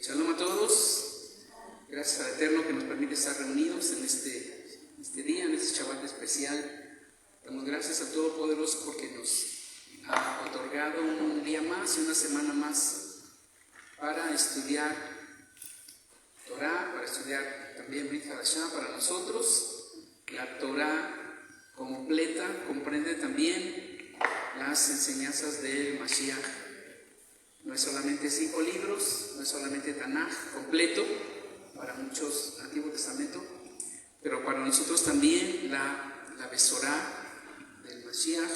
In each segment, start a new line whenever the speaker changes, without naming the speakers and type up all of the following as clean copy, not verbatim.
Shalom a todos. Gracias al Eterno que nos permite estar reunidos en este día, en este Shabbat especial. Damos gracias al Todopoderoso porque nos ha otorgado un día más y una semana más para estudiar Torah, para estudiar también Brit Hadashah para nosotros. La Torah completa comprende también las enseñanzas del Mashiach. No es solamente 5 libros, no es solamente Tanaj completo, para muchos Antiguo Testamento, pero para nosotros también la Besorá del Mashiach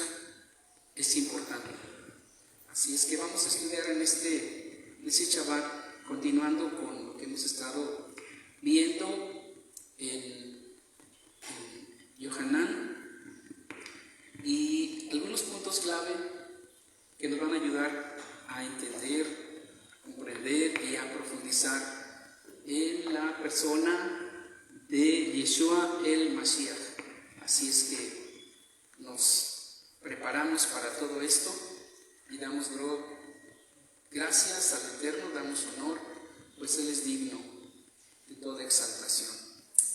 es importante. Así es que vamos a estudiar en este Shabbat, continuando con lo que hemos estado viendo en Yohanan, y algunos puntos clave que nos van a ayudar a entender, comprender y a profundizar en la persona de Yeshua el Mashiach. Así es que nos preparamos para todo esto y damos gracias al Eterno, damos honor, pues Él es digno de toda exaltación.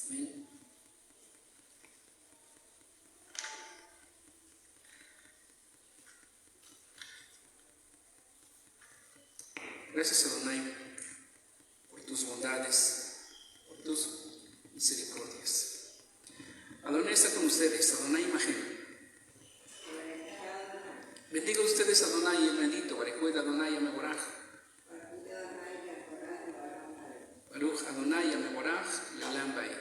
Amén. Gracias, Adonai, por tus bondades, por tus misericordias. Adonai está con ustedes, Adonai Imagen. Bendiga a ustedes, Adonai, el bendito, Baruch Adonai Ameboraj. Baruch Adonai Ameboraj, Leolam Bait.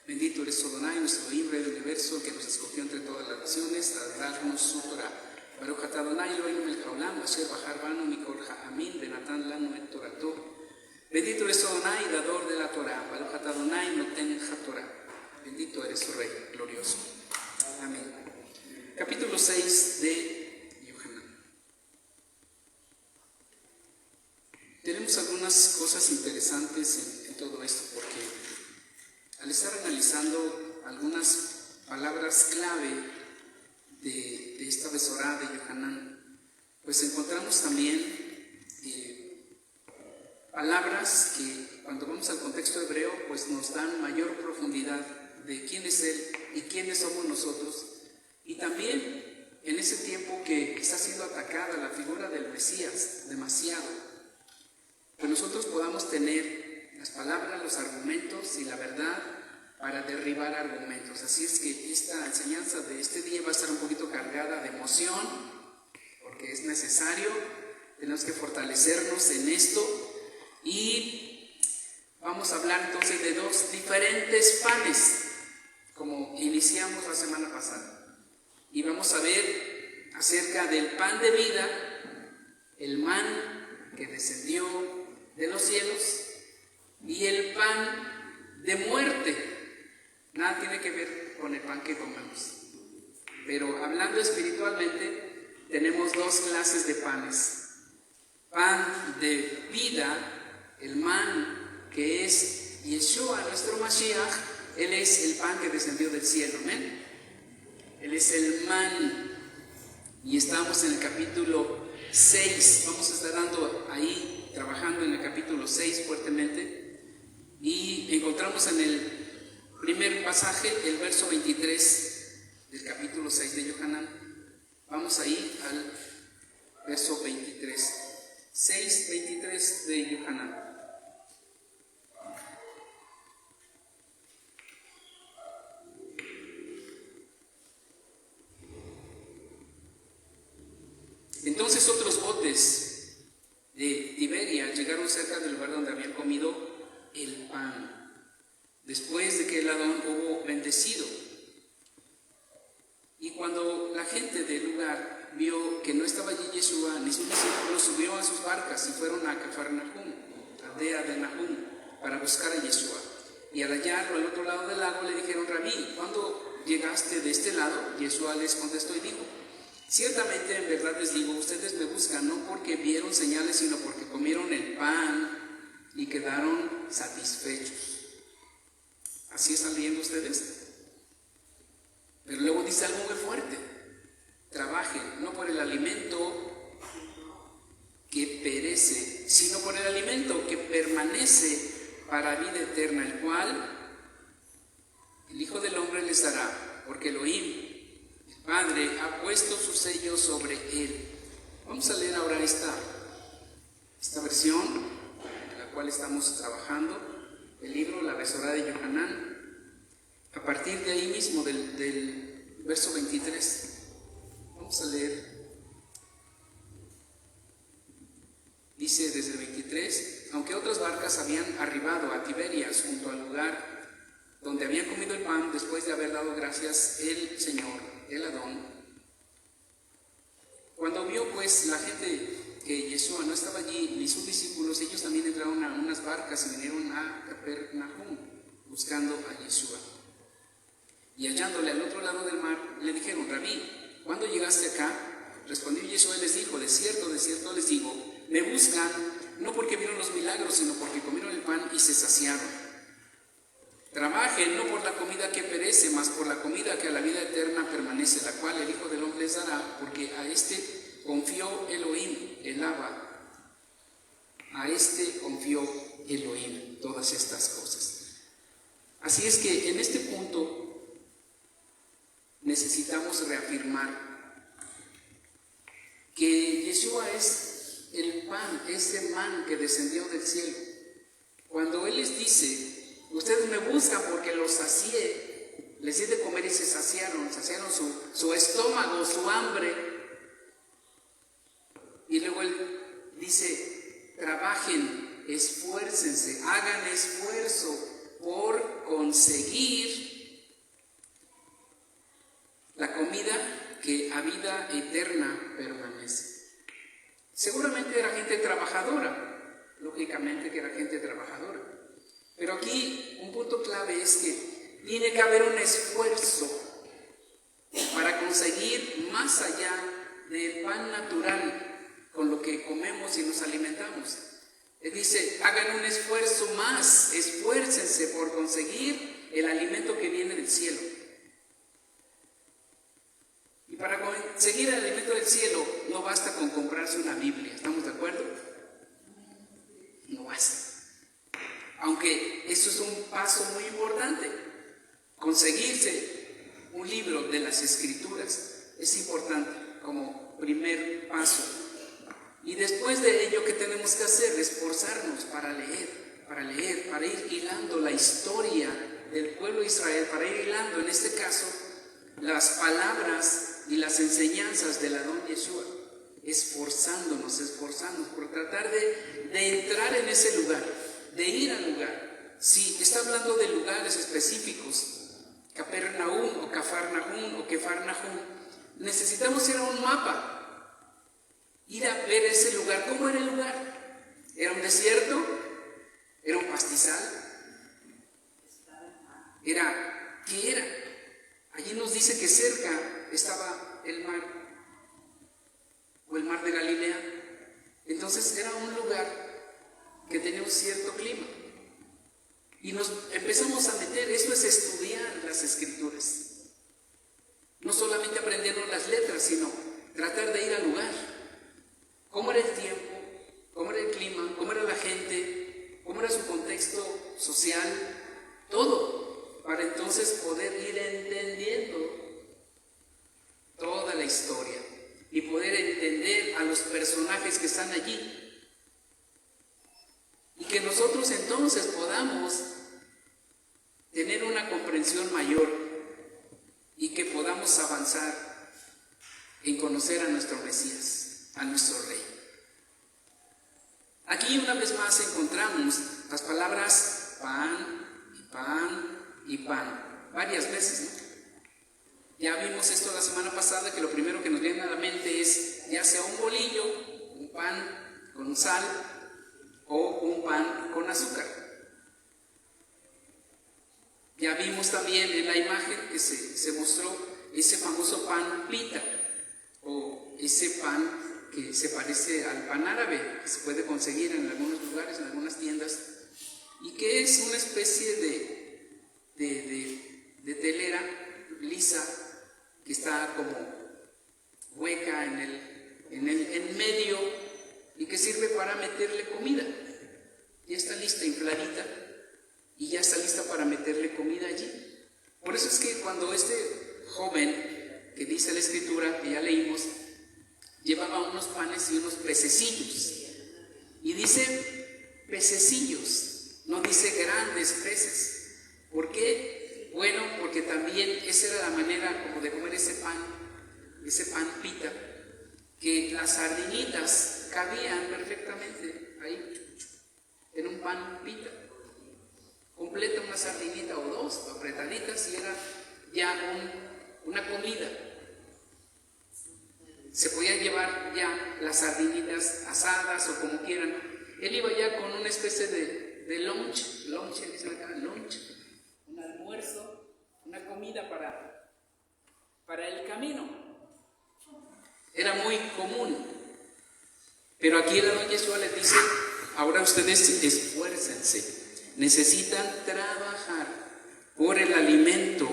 Bendito eres Adonai, nuestro Rey del universo, que nos escogió entre todas las naciones a darnos su Torah. Baruch atah Adonai Eloheinu melech haolam, asher bachar banu mikol ha'amim venatan lanu et torato. Bendito eres Adonai, dador de la Torah. Baruch atah Adonai noten haTorah. Bendito eres su Rey glorioso. Amén. Capítulo 6 de Yohanan. Tenemos algunas cosas interesantes en todo esto, porque al estar analizando algunas palabras clave de esta Besorá de Yohanan, pues encontramos también palabras que cuando vamos al contexto hebreo pues nos dan mayor profundidad de quién es Él y quiénes somos nosotros, y también en ese tiempo que está siendo atacada la figura del Mesías demasiado, que nosotros podamos tener las palabras, los argumentos y la verdad para derribar argumentos. Así es que esta enseñanza de este día va a estar un poquito cargada de emoción, porque es necesario, tenemos que fortalecernos en esto, y vamos a hablar entonces de 2 diferentes panes, como iniciamos la semana pasada, y vamos a ver acerca del pan de vida, el man que descendió de los cielos, y el pan de muerte. Nada tiene que ver con el pan que comemos. Pero hablando espiritualmente, tenemos 2 clases de panes. Pan de vida, el man que es Yeshua, nuestro Mashiach. Él es el pan que descendió del cielo. ¿Amén? Él es el man. Y estamos en el capítulo 6. Vamos a estar ahí, trabajando en el capítulo 6 fuertemente. Y encontramos en el primer pasaje, el verso 23 del capítulo 6 de Yohanan. Vamos ahí al verso 23. 6:23 de Yohanan. Entonces otros botes de Tiberia llegaron cerca del lugar donde habían comido el pan, después de que el Adón hubo bendecido. Y cuando la gente del lugar vio que no estaba allí Yeshua ni sus discípulos, subió a sus barcas y fueron a Cafarnaum, aldea de Nahum, para buscar a Yeshua. Y al hallarlo al otro lado del lago le dijeron: Rabí, ¿cuándo llegaste de este lado? Yeshua les contestó y dijo: ciertamente, en verdad les digo, ustedes me buscan no porque vieron señales, sino porque comieron el pan y quedaron satisfechos. ¿Así están leyendo ustedes? Pero luego dice algo muy fuerte: trabajen no por el alimento que perece, sino por el alimento que permanece para vida eterna, el cual el Hijo del Hombre les dará, porque Elohim, el Padre, ha puesto su sello sobre él. Vamos a leer ahora esta versión en la cual estamos trabajando, el libro La Besorá de Yohanan, a partir de ahí mismo del verso 23. Vamos a leer. Dice desde el 23, aunque otras barcas habían arribado a Tiberias junto al lugar donde habían comido el pan después de haber dado gracias el Señor, el Adón, cuando vio pues la gente que Yeshua no estaba allí ni sus discípulos, ellos también entraron a unas barcas y vinieron a Capernaum buscando a Yeshua. Y hallándole al otro lado del mar, le dijeron: Rabí, ¿cuándo llegaste acá? Respondió Yeshua y les dijo: de cierto les digo, me buscan no porque vieron los milagros, sino porque comieron el pan y se saciaron. Trabajen no por la comida que perece, mas por la comida que a la vida eterna permanece, la cual el Hijo del Hombre les dará, porque a este confió Elohim, el Abba. A este confió Elohim todas estas cosas. Así es que en este punto necesitamos reafirmar que Yeshua es el pan, ese man que descendió del cielo. Cuando Él les dice: ustedes me buscan porque los sacié, les di de comer y se saciaron su estómago, su hambre. Y luego Él dice: trabajen, esfuércense, hagan esfuerzo por conseguir la comida que a vida eterna permanece. Seguramente era gente trabajadora, lógicamente que era gente trabajadora. Pero aquí un punto clave es que tiene que haber un esfuerzo para conseguir más allá del pan natural con lo que comemos y nos alimentamos. Él dice: hagan un esfuerzo más, esfuércense por conseguir el alimento que viene del cielo. Y para conseguir el alimento del cielo no basta con comprarse una Biblia, ¿estamos de acuerdo? No basta. Aunque eso es un paso muy importante. Conseguirse un libro de las Escrituras es importante como primer paso. Y después de ello, ¿qué tenemos que hacer? Esforzarnos para leer, para ir hilando la historia del pueblo de Israel, para ir hilando, en este caso, las palabras y las enseñanzas del Adón Yeshua, esforzándonos por tratar de entrar en ese lugar, de ir al lugar. Si está hablando de lugares específicos, Capernaum o Cafarnaum o Kefarnaum, necesitamos ir a un mapa, ir a ver ese lugar. ¿Cómo era el lugar? ¿Era un desierto? ¿Era un pastizal? ¿Qué era? Allí nos dice que cerca estaba el mar, o el mar de Galilea. Entonces era un lugar que tenía un cierto clima. Y nos empezamos a meter, eso es estudiar las Escrituras. No solamente aprendernos las letras, sino tratar de ir al lugar. ¿Cómo era el tiempo? ¿Cómo era el clima? ¿Cómo era la gente? ¿Cómo era su contexto social? Todo, para entonces poder ir entendiendo toda la historia y poder entender a los personajes que están allí. Y que nosotros entonces podamos tener una comprensión mayor y que podamos avanzar en conocer a nuestro Mesías, a nuestro Rey. Aquí una vez más encontramos las palabras pan y pan y pan, varias veces, ¿no? Ya vimos esto la semana pasada, que lo primero que nos viene a la mente es ya sea un bolillo, un pan con sal, o un pan con azúcar. Ya vimos también en la imagen que se mostró ese famoso pan pita, o ese pan que se parece al pan árabe, que se puede conseguir en algunos lugares, en algunas tiendas, y que es una especie de telera lisa que está como hueca en medio, y que sirve para para meterle comida. Ya está lista, infladita, y ya está lista para meterle comida allí. Por eso es que cuando este joven, que dice la escritura, que ya leímos, llevaba unos panes y unos pececillos. Y dice pececillos, no dice grandes peces. ¿Por qué? Bueno, porque también esa era la manera como de comer ese pan pita, que las sardinitas cabían perfectamente ahí, en un pan pita. Completa una sardinita o dos, apretaditas, y era ya una comida. Se podían llevar ya las sardinitas asadas o como quieran. Él iba ya con una especie de lunch, dicen acá, lunch, un almuerzo, una comida para el camino. Era muy común. Pero aquí el Adón Yeshua les dice, ahora ustedes esfuércense. Necesitan trabajar por el alimento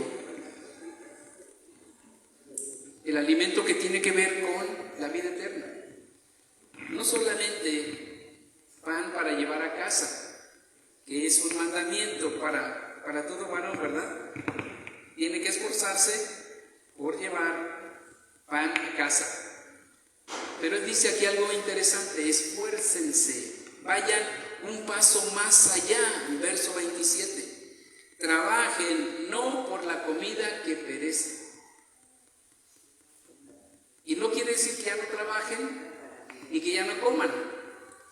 que tiene que ver con la vida eterna. No solamente pan para llevar a casa, que es un mandamiento para todo varón, ¿verdad? Tiene que esforzarse por llevar pan a casa. Pero él dice aquí algo interesante: esfuércense, vayan un paso más allá. Verso 27, trabajen no por la comida que perece. Y no quiere decir que ya no trabajen y que ya no coman,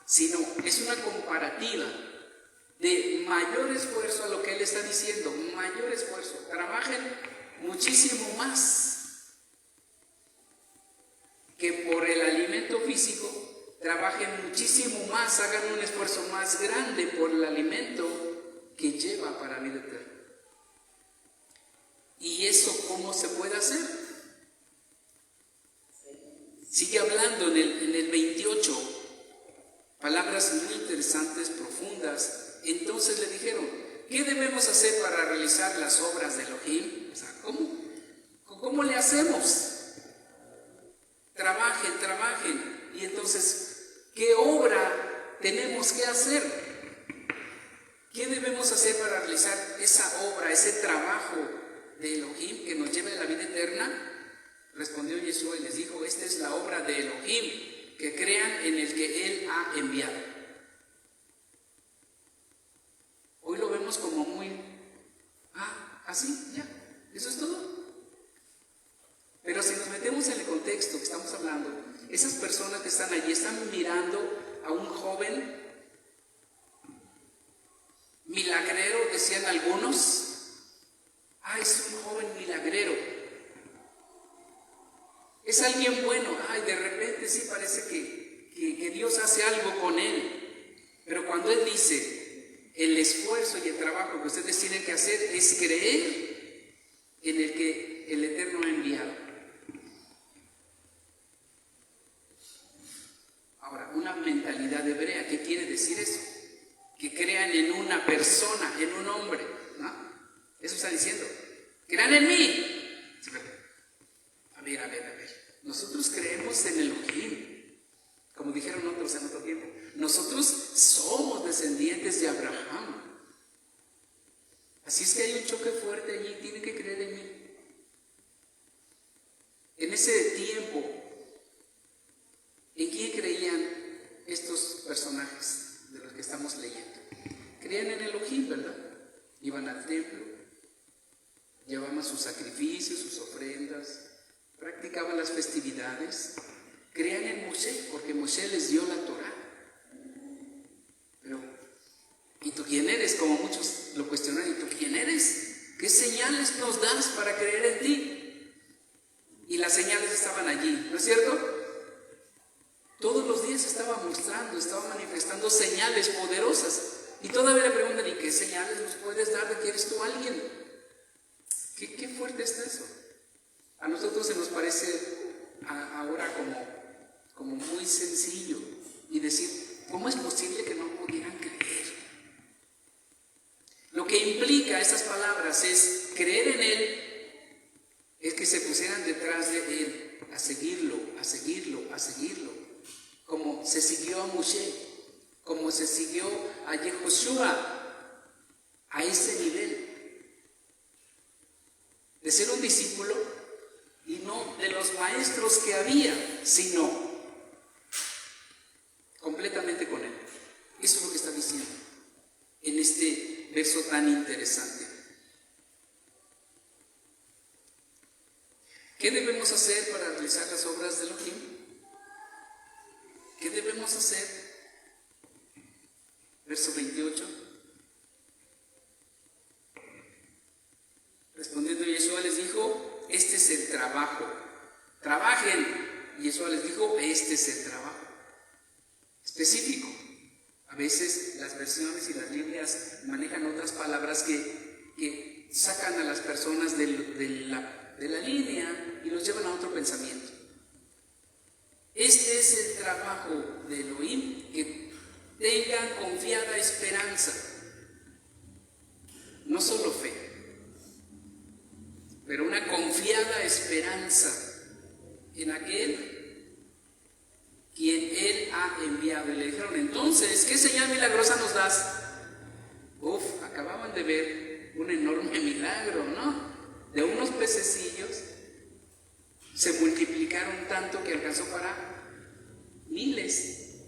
sino es una comparativa de mayor esfuerzo a lo que él está diciendo, mayor esfuerzo. Trabajen muchísimo más que por el alimento físico, trabajen muchísimo más, hagan un esfuerzo más grande por el alimento que lleva para la vida eterna. ¿Y eso cómo se puede hacer? Sigue hablando en el 28, palabras muy interesantes, profundas. Entonces le dijeron, ¿qué debemos hacer para realizar las obras de Elohim? O sea, ¿cómo le hacemos? Trabajen. Y entonces, ¿qué obra tenemos que hacer? ¿Qué debemos hacer para realizar esa obra, ese trabajo de Elohim que nos lleve a la vida eterna? Respondió Yeshua y les dijo, esta es la obra de Elohim, que crean en el que Él ha enviado. Hoy lo vemos como muy, así, ya, eso es todo. Pero si nos metemos en el contexto que estamos hablando, esas personas que están allí están mirando a un joven milagrero, decían algunos. Es un joven milagrero. Es alguien bueno. De repente sí parece que Dios hace algo con él. Pero cuando él dice, el esfuerzo y el trabajo que ustedes tienen que hacer es creer en el que el Eterno ha enviado. Ahora, una mentalidad hebrea, ¿qué quiere decir eso? Que crean en una persona, en un hombre, ¿no? Eso está diciendo, crean en mí. A ver. Nosotros creemos en Elohim, como dijeron otros en otro tiempo. Nosotros somos descendientes de Abraham. Así es que hay un choque fuerte allí, tienen que creer en mí. En ese tiempo, ¿en quién creían estos personajes de los que estamos leyendo? Creían en Elohim, ¿verdad? Iban al templo, llevaban sus sacrificios, sus ofrendas, practicaban las festividades, creían en Moshe, porque Moshe les dio la Torá. Pero, ¿y tú quién eres? Como muchos lo cuestionan, ¿y tú quién eres? ¿Qué señales nos das para creer en ti? Y las señales estaban allí, ¿no es cierto? Todos los días estaba mostrando, estaba manifestando señales poderosas. Y todavía le preguntan, ¿y qué señales nos puedes dar de que eres tú alguien? ¿Qué fuerte está eso? A nosotros se nos parece ahora como muy sencillo y decir, ¿cómo es posible que no pudieran creer? Lo que implica estas palabras es creer en Él, es que se pusieran detrás de Él, a seguirlo, como se siguió a Moshe. como se siguió a Yehoshua, a ese nivel, de ser un discípulo y no de los maestros que había, sino completamente con él. Eso es lo que está diciendo en este verso tan interesante. ¿Qué debemos hacer para realizar las obras de Elohim? ¿Qué debemos hacer? Verso 28. Respondiendo Yeshua les dijo, este es el trabajo. Trabajen. Y Yeshua les dijo, este es el trabajo. Específico. A veces las versiones y las Biblias manejan otras palabras que sacan a las personas de la línea y los llevan a otro pensamiento. Este es el trabajo de Elohim, que tengan confiada esperanza, no solo fe, pero una confiada esperanza en aquel quien Él ha enviado. Y le dijeron, entonces, ¿qué señal milagrosa nos das? Acababan de ver un enorme milagro, ¿no? De unos pececillos se multiplicaron tanto que alcanzó para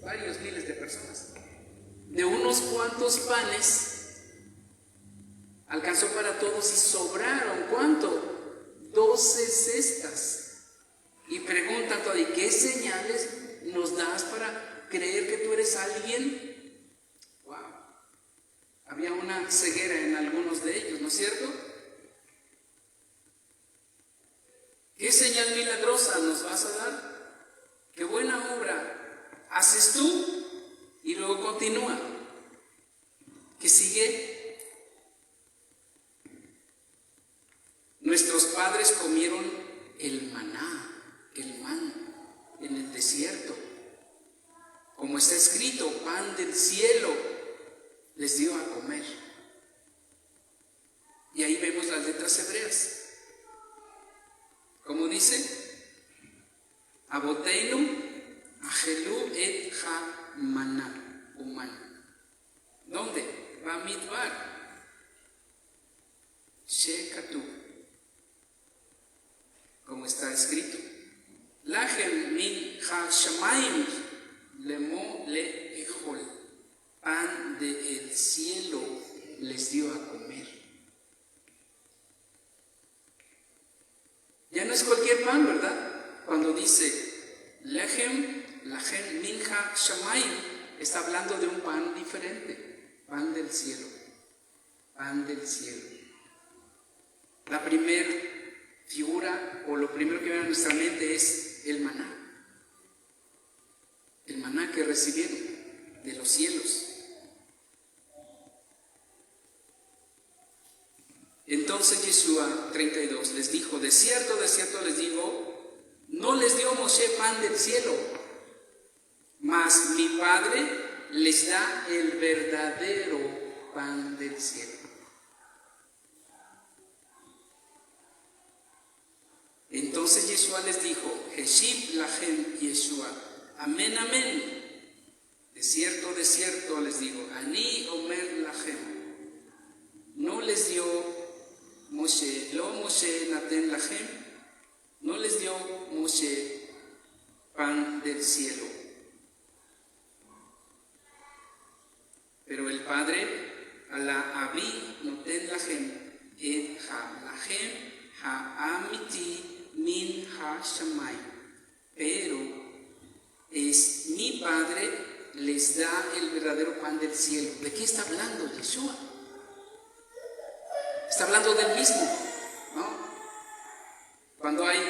varios miles de personas. De unos cuantos panes alcanzó para todos y sobraron, ¿cuánto? 12 cestas. Y preguntan todavía, ¿qué señales nos das para creer que tú eres alguien? Wow. Había una ceguera en algunos de ellos, ¿no es cierto? ¿Qué señal milagrosa nos vas a dar? ¿Qué buena obra haces tú? Y luego continúa. ¿Qué sigue? Nuestros padres comieron el maná, el man, en el desierto. Como está escrito, pan del cielo les dio a comer. Y ahí vemos las letras hebreas. Como dice, Aboteinu Ajelu et ha maná, o man. ¿Dónde? Bamidbar. Shekatu. Como está escrito. Lahem min ha shamayim lemo le ejol. Pan del cielo les dio a comer. Ya no es cualquier pan, ¿verdad? Cuando dice Lahem minha shamayim, está hablando de un pan diferente, pan del cielo, pan del cielo. La primera figura o lo primero que viene a nuestra mente es el maná que recibieron de los cielos. Entonces Yeshua 32 les dijo, de cierto les digo, no les dio Moshe pan del cielo, mas mi Padre les da el verdadero pan del cielo. Entonces Yeshua les dijo, Heshib lachem Yeshua, amén, amén. De cierto les digo, Ani omer lachem. No les dio Moshe, lo Moshe naten lachem, no les dio Moshe pan del cielo. Pero el Padre, ala avi noten lachem, et ha lachem ha amiti min ha shamay. Pero es mi Padre les da el verdadero pan del cielo. ¿De qué está hablando Yeshua? Está hablando del mismo, ¿no? Cuando hay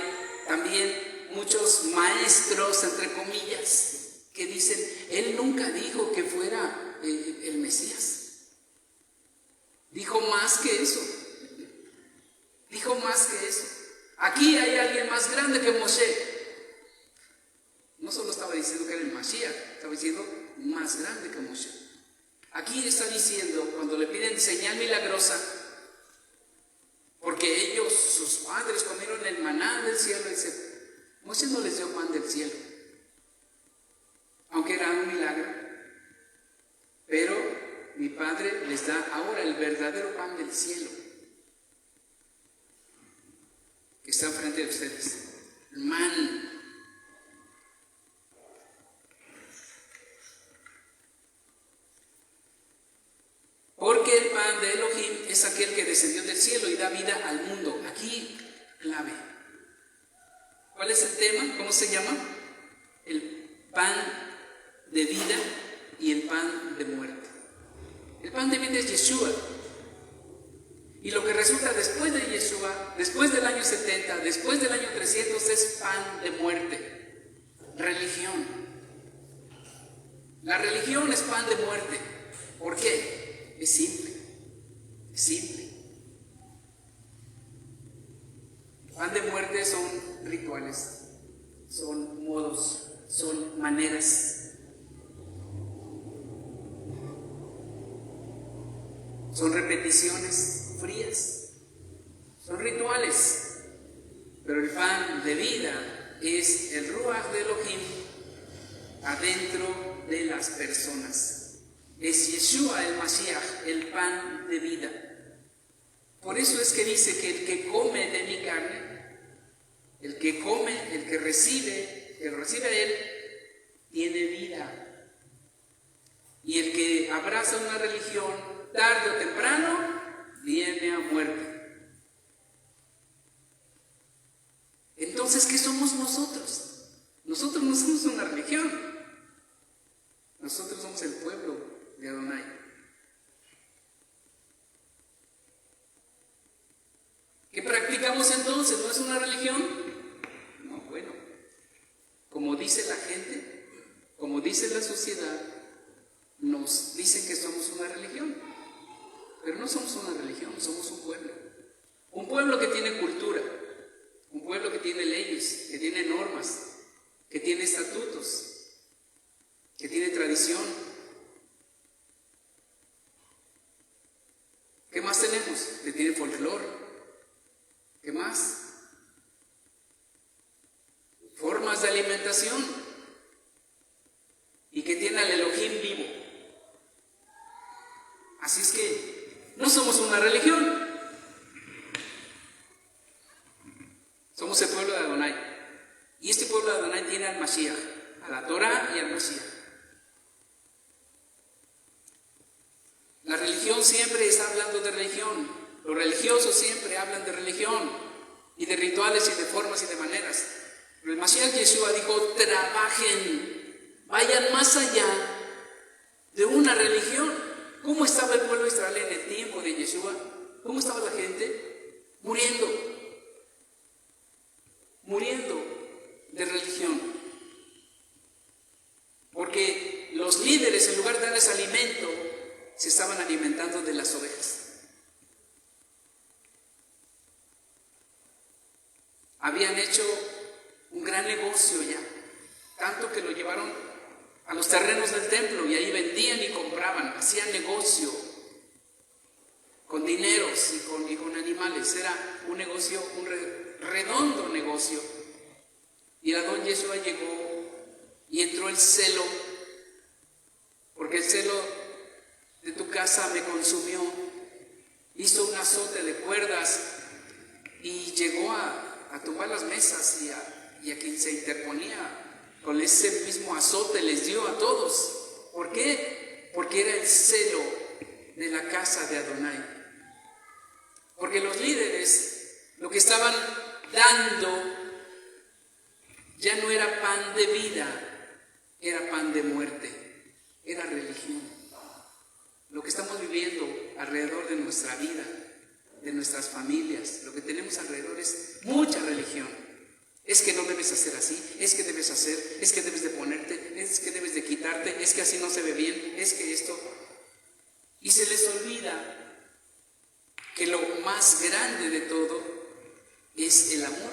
también muchos maestros, entre comillas, que dicen, él nunca dijo que fuera el Mesías. Dijo más que eso. Dijo más que eso. Aquí hay alguien más grande que Moshe. No solo estaba diciendo que era el Mashiach, estaba diciendo más grande que Moshe. Aquí está diciendo, cuando le piden señal milagrosa, porque ellos, sus padres, comieron el maná del cielo, dice, Moshe no les dio pan del cielo, aunque era un milagro. les da ahora el verdadero pan del cielo, que está enfrente de ustedes. El man. Porque el pan de Elohim es aquel que descendió del cielo y da vida al mundo. Aquí, clave. ¿Cuál es el tema? ¿Cómo se llama? El pan de vida y el pan de muerte. El pan de vida es Yeshua. Y lo que resulta después de Yeshua, después del año 70, después del año 300, es pan de muerte. Religión. La religión es pan de muerte. ¿Por qué? Es simple. Es simple. Pan de muerte son rituales, son modos, son maneras, son repeticiones frías, son rituales. Pero el pan de vida es el Ruach de Elohim adentro de las personas. Es Yeshua el Mashiach, el pan de vida. Por eso es que dice que el que come de mi carne, el que come, el que lo recibe a él, tiene vida. Y el que abraza una religión, tarde o temprano, viene a muerte. Entonces, ¿qué somos nosotros? Nosotros no somos una religión. Nosotros somos el pueblo de Adonai. ¿Qué practicamos entonces? ¿No es una religión? No, bueno. Como dice la gente, como dice la sociedad, nos dicen que somos una religión. Pero no somos una religión, somos un pueblo. Un pueblo que tiene cultura, un pueblo que tiene leyes, que tiene normas, que tiene estatutos, que tiene tradición. ¿Qué más tenemos? Que tiene folclore. ¿Qué más? Formas de alimentación. Y que tiene al Elohim vivo. Así es que no somos una religión. Somos el pueblo de Adonai. Y este pueblo de Adonai tiene al Mashiach, a la Torah y al Mashiach. La religión siempre está hablando de religión. Los religiosos siempre hablan de religión y de rituales y de formas y de maneras. Pero el Mashiach Yeshua dijo: trabajen, vayan más allá de una religión. ¿Cómo estaba el pueblo de Israel en el tiempo de Yeshua? ¿Cómo estaba la gente? Muriendo de religión. Porque los líderes, en lugar de darles alimento, se estaban alimentando de las ovejas. Habían hecho un gran negocio ya, tanto que lo llevaron a los terrenos del templo y ahí vendían y compraban, hacían negocio con dineros y con animales. Era un negocio, un redondo negocio. Y el Adón Yeshua llegó y entró el celo, porque el celo de tu casa me consumió. Hizo un azote de cuerdas y llegó a tumbar las mesas y a quien se interponía con ese mismo azote les dio a todos. ¿Por qué? Porque era el celo de la casa de Adonai. Porque los líderes lo que estaban dando ya no era pan de vida, era pan de muerte, era religión. Lo que estamos viviendo alrededor de nuestra vida, de nuestras familias, lo que tenemos alrededor es mucha religión. Es que no debes hacer así, es que debes hacer, es que debes de ponerte, es que debes de quitarte, es que así no se ve bien, es que esto. Y se les olvida que lo más grande de todo es el amor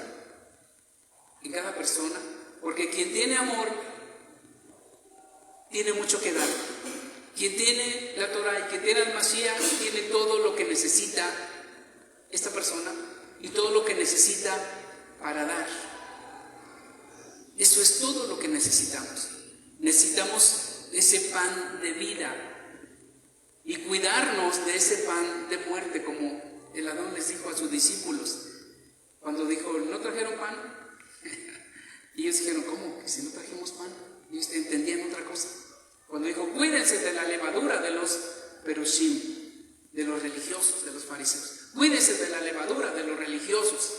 en cada persona, porque quien tiene amor tiene mucho que dar. Quien tiene la Torah y quien tiene al Mashiach tiene todo lo que necesita esta persona y todo lo que necesita para dar. Eso es todo lo que necesitamos. Necesitamos ese pan de vida. y cuidarnos de ese pan de muerte, como el Adón les dijo a sus discípulos. Cuando dijo, ¿no trajeron pan? Y ellos dijeron, ¿cómo? ¿Que si no trajimos pan? Y ellos entendían otra cosa. Cuando dijo, cuídense de la levadura de los perushim, de los religiosos, de los fariseos. Cuídense de la levadura de los religiosos,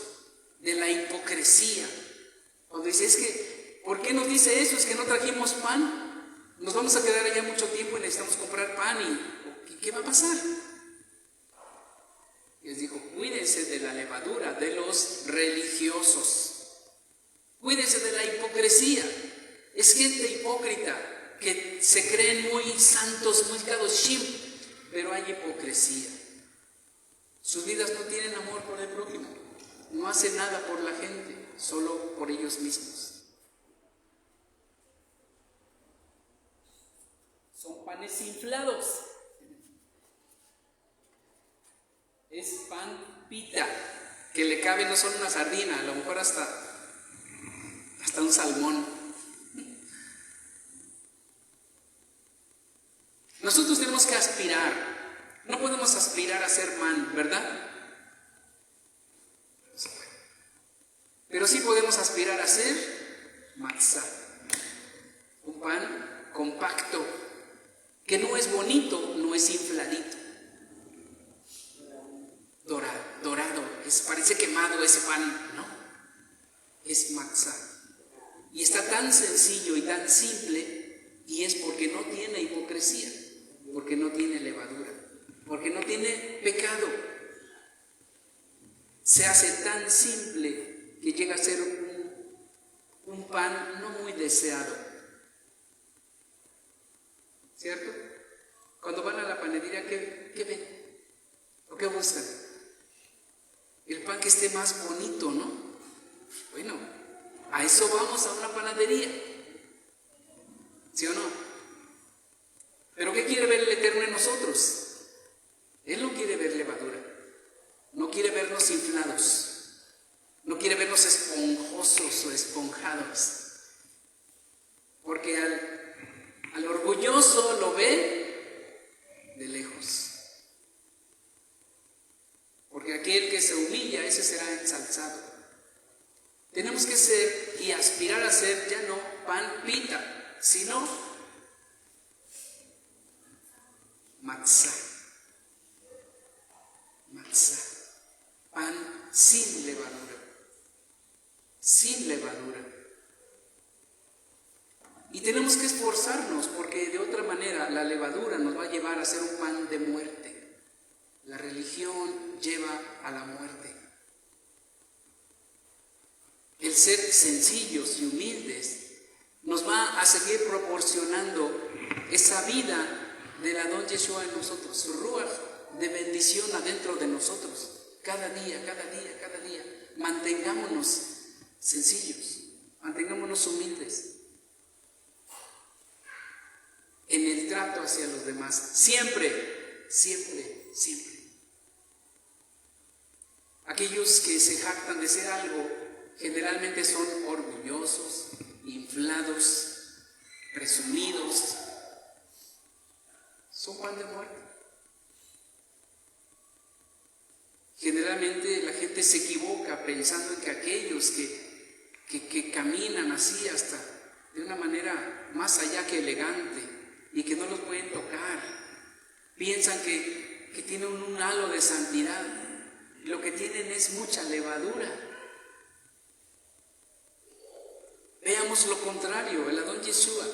de la hipocresía. Cuando dice, es que, ¿por qué nos dice eso? Es que no trajimos pan. Nos vamos a quedar allá mucho tiempo y necesitamos comprar pan. ¿Y qué va a pasar? Les dijo, cuídense de la levadura de los religiosos. Cuídense de la hipocresía. Es gente hipócrita que se creen muy santos, muy kadoshim, pero hay hipocresía. Sus vidas no tienen amor por el prójimo. No hacen nada por la gente, solo por ellos mismos. Son panes inflados. Es pan pita, que le cabe no solo una sardina, a lo mejor hasta un salmón. Nosotros tenemos que aspirar. No podemos aspirar a ser man, ¿verdad? Pero sí podemos aspirar a ser matzá, un pan compacto, que no es bonito, no es infladito. Dorado, parece quemado ese pan, ¿no? Es matzá. Y está tan sencillo y tan simple, y es porque no tiene hipocresía, porque no tiene levadura, porque no tiene pecado. Se hace tan simple que llega a ser un pan no muy deseado. ¿Cierto? Cuando van a la panadería, ¿qué ven? ¿O qué buscan? El pan que esté más bonito, ¿no? Bueno, a eso vamos, a una panadería. ¿Sí o no? ¿Pero qué quiere ver el Eterno en nosotros? Él no quiere ver levadura. No quiere vernos inflados. No quiere vernos esponjosos o esponjados. Porque al orgulloso lo ve de lejos. Porque aquel que se humilla, ese será ensalzado. Tenemos que ser y aspirar a ser ya no pan pita, sino matzá. Matzá. Pan sin levadura. Sin levadura. Y tenemos que esforzarnos, porque de otra manera la levadura nos va a llevar a ser un pan de muerte. La religión lleva a la muerte. El ser sencillos y humildes nos va a seguir proporcionando esa vida del Adón Yeshua en nosotros, su ruaj de bendición adentro de nosotros. Cada día. Mantengámonos sencillos, mantengámonos humildes en el trato hacia los demás. Siempre. Aquellos que se jactan de ser algo generalmente son orgullosos, inflados, presumidos. Son pan de muerte. Generalmente la gente se equivoca pensando en que aquellos que caminan así hasta de una manera más allá que elegante y que no los pueden tocar, piensan que tienen un halo de santidad. Lo que tienen es mucha levadura. Veamos lo contrario, el Adón Yeshua,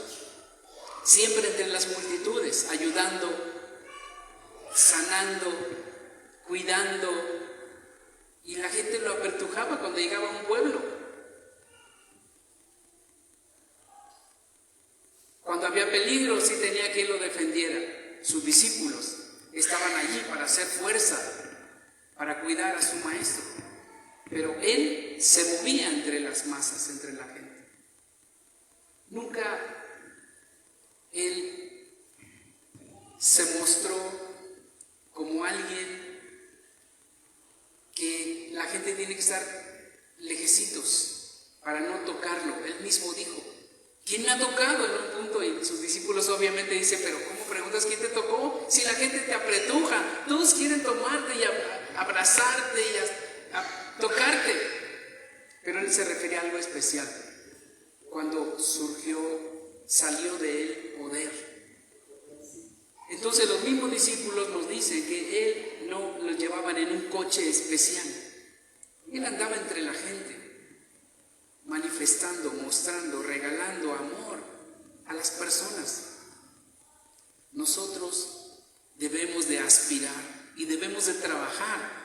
siempre entre las multitudes, ayudando, sanando, cuidando, y la gente lo apertujaba cuando llegaba a un pueblo. Cuando había peligro, sí tenía que él lo defendiera. Sus discípulos estaban allí para hacer fuerza, para cuidar a su maestro. Pero él se movía entre las masas, entre la gente. Nunca él se mostró como alguien que la gente tiene que estar lejecitos para no tocarlo. Él mismo dijo, ¿quién me ha tocado? En un punto y sus discípulos discípulos obviamente dicen, pero ¿cómo preguntas quién te tocó? Si la gente te apretuja, todos quieren tomarte y abrazarte y a tocarte. Pero él se refería a algo especial. Cuando salió de él poder. Entonces los mismos discípulos nos dicen que él no los llevaban en un coche especial. Él andaba entre la gente, manifestando, mostrando, regalando amor a las personas. Nosotros debemos de aspirar y debemos de trabajar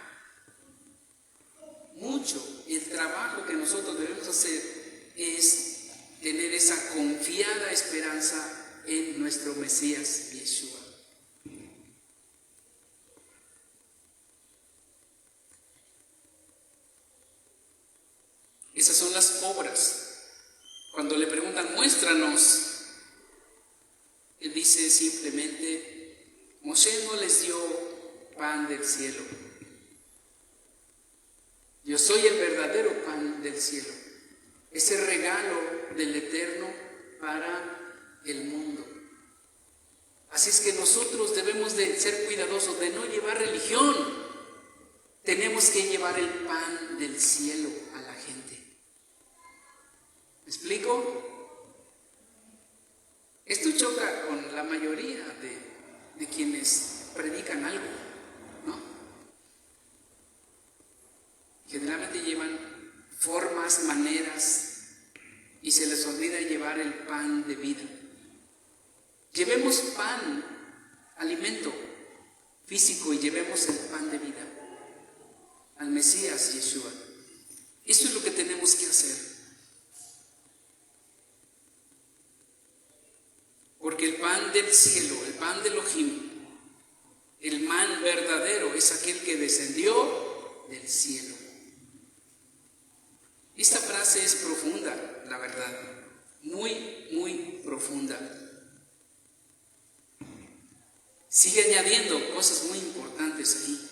mucho. El trabajo que nosotros debemos hacer es tener esa confiada esperanza en nuestro Mesías Yeshua. Esas son las obras. Cuando le preguntan, muéstranos, él dice simplemente, Moshe no les dio pan del cielo. Yo soy el verdadero pan del cielo. Ese regalo del Eterno para el mundo. Así es que nosotros debemos de ser cuidadosos de no llevar religión. Tenemos que llevar el pan del cielo a la gente. ¿Me explico? Esto choca con la mayoría de quienes predican algo, ¿no? Generalmente llevan formas, maneras, y se les olvida llevar el pan de vida. Llevemos pan, alimento físico, y llevemos el pan de vida al Mesías Yeshua. Eso es lo que tenemos que hacer. Porque el pan del cielo, el pan de Elohim, el man verdadero, es aquel que descendió del cielo. Esta frase es profunda, la verdad, muy, muy profunda. Sigue añadiendo cosas muy importantes ahí.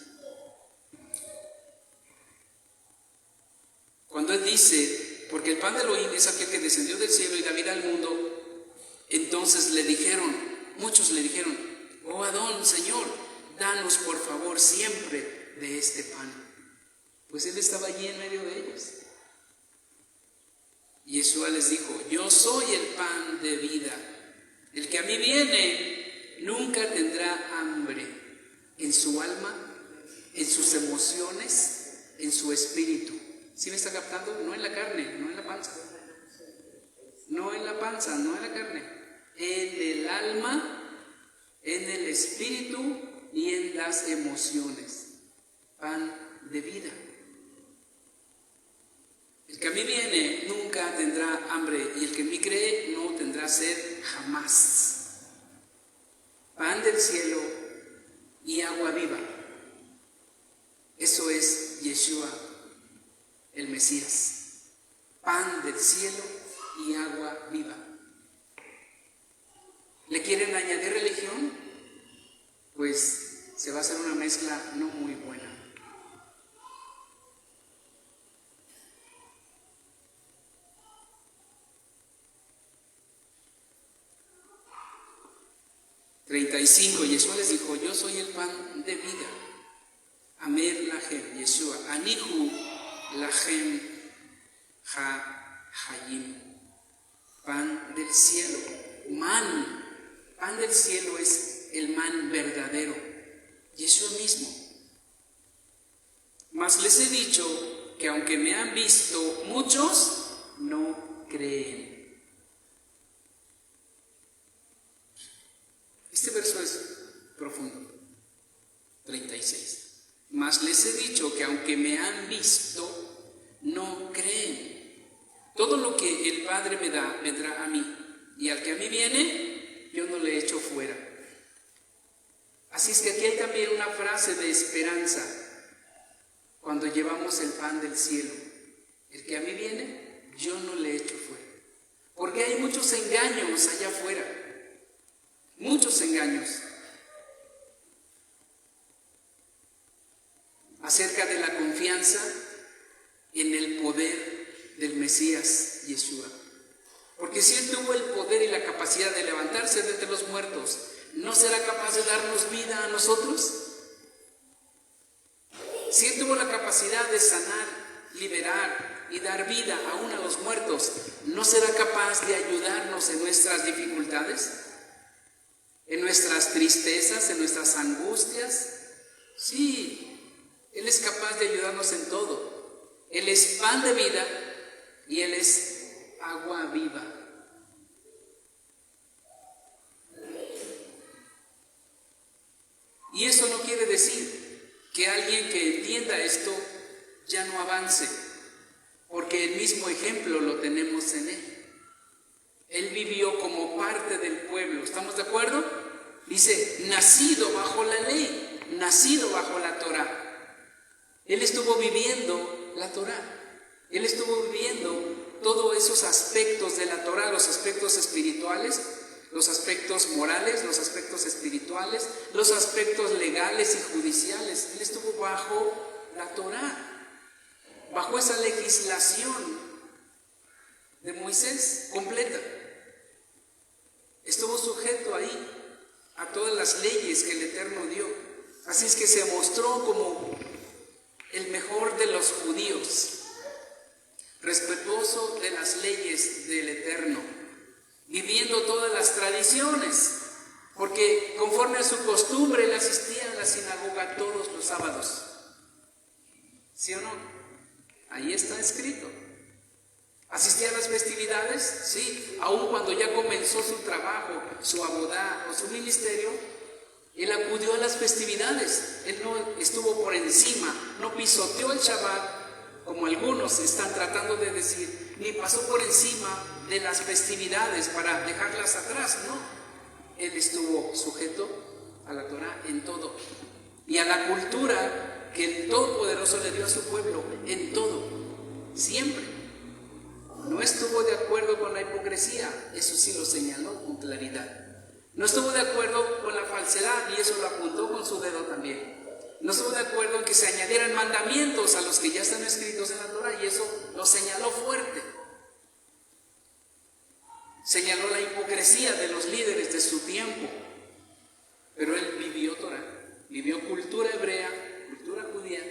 Cuando él dice, porque el pan de Elohim es aquel que descendió del cielo y da vida al mundo, entonces muchos le dijeron, oh Adón, Señor, danos por favor siempre de este pan. Pues él estaba allí en medio de ellos. Y Yeshua les dijo, yo soy el pan de vida. El que a mí viene nunca tendrá hambre en su alma, en sus emociones, en su espíritu. ¿Sí me está captando? No en la carne, no en la panza. No en la panza, no en la carne. En el alma, en el espíritu y en las emociones. Pan de vida. El que a mí viene nunca tendrá hambre, y el que en mí cree no tendrá sed jamás. Pan del cielo y agua viva. Eso es Yeshua, el Mesías. Pan del cielo y agua viva. ¿Le quieren añadir religión? Pues se va a hacer una mezcla no muy buena. Yeshua les dijo, yo soy el pan de vida. Amer lahem, Yeshua, anihu lahem ha-hayim. Pan del cielo, man. Pan del cielo es el man verdadero, Yeshua mismo. Mas les he dicho que aunque me han visto, muchos no creen. Este verso es profundo. 36. Mas les he dicho que aunque me han visto, no creen. Todo lo que el Padre me da, vendrá a mí. Y al que a mí viene, yo no le echo fuera. Así es que aquí hay también una frase de esperanza cuando llevamos el pan del cielo. El que a mí viene, yo no le echo fuera. Porque hay muchos engaños allá afuera. Muchos engaños acerca de la confianza en el poder del Mesías Yeshua. Porque si él tuvo el poder y la capacidad de levantar levantarse de entre los muertos, ¿no será capaz de darnos vida a nosotros? Si Él tuvo la capacidad de sanar, liberar y dar vida aún a los muertos, ¿no será capaz de ayudarnos en nuestras dificultades? ¿En nuestras tristezas? ¿En nuestras angustias? Sí, Él es capaz de ayudarnos en todo. Él es pan de vida y Él es agua viva. Y eso no quiere decir que alguien que entienda esto ya no avance, porque el mismo ejemplo lo tenemos en Él. Él vivió como parte del pueblo, ¿estamos de acuerdo? Dice, nacido bajo la ley, nacido bajo la Torá. Él estuvo viviendo la Torá. Él estuvo viviendo todos esos aspectos de la Torá, los aspectos espirituales, los aspectos morales, los aspectos espirituales, los aspectos legales y judiciales. Él estuvo bajo la Torá, bajo esa legislación de Moisés completa. Estuvo sujeto ahí a todas las leyes que el Eterno dio. Así es que se mostró como el mejor de los judíos, respetuoso de las leyes del Eterno, viviendo todas las tradiciones, porque conforme a su costumbre él asistía a la sinagoga todos los sábados. ¿Sí o no? Ahí está escrito. ¿Asistía a las festividades? Sí, aun cuando ya comenzó su trabajo, su abodá o su ministerio, él acudió a las festividades. Él no estuvo por encima, no pisoteó el Shabbat, como algunos están tratando de decir, ni pasó por encima de las festividades para dejarlas atrás, no. Él estuvo sujeto a la Torá en todo y a la cultura que el Todopoderoso le dio a su pueblo en todo, siempre. No estuvo de acuerdo con la hipocresía, eso sí lo señaló con claridad. No estuvo de acuerdo con la falsedad y eso lo apuntó con su dedo también. No estuvo de acuerdo en que se añadieran mandamientos a los que ya están escritos en la Torá y eso lo señaló fuerte. Señaló la hipocresía de los líderes de su tiempo, pero él vivió Torá, vivió cultura hebrea, cultura judía.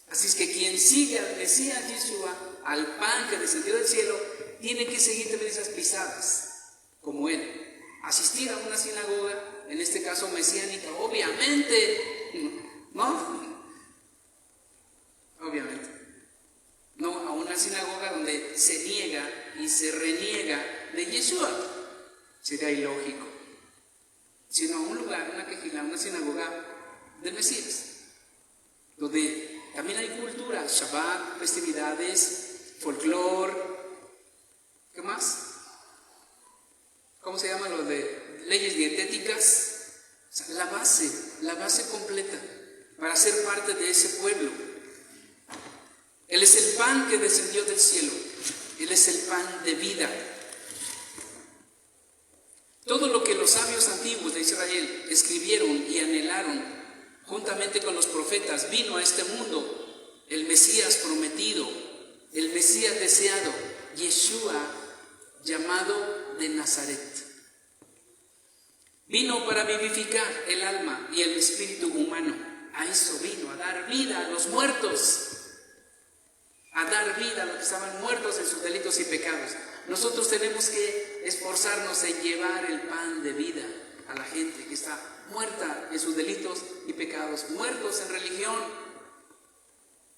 Así es que quien sigue al Mesías Yeshua, al pan que descendió del cielo, tiene que seguir también esas pisadas, como él. Asistir a una sinagoga, en este caso mesiánica, obviamente, ¿no? Obviamente. No a una sinagoga donde se niega y se reniega de Yeshua. Sería ilógico. Sino a un lugar, una quejilá, una sinagoga del Mesías, donde también hay cultura, Shabbat, festividades, folclore. ¿Qué más? ¿Cómo se llama lo de leyes dietéticas? O sea, la base completa para ser parte de ese pueblo. Él es el pan que descendió del cielo. Él es el pan de vida. Todo lo que los sabios antiguos de Israel escribieron y anhelaron, juntamente con los profetas, vino a este mundo, el Mesías prometido, el Mesías deseado, Yeshua, llamado de Nazaret. Vino para vivificar el alma y el espíritu humano. A eso vino, a dar vida a los muertos, a dar vida a los que estaban muertos en sus delitos y pecados. Nosotros tenemos que esforzarnos en llevar el pan de vida a la gente que está muerta en sus delitos y pecados, muertos en religión.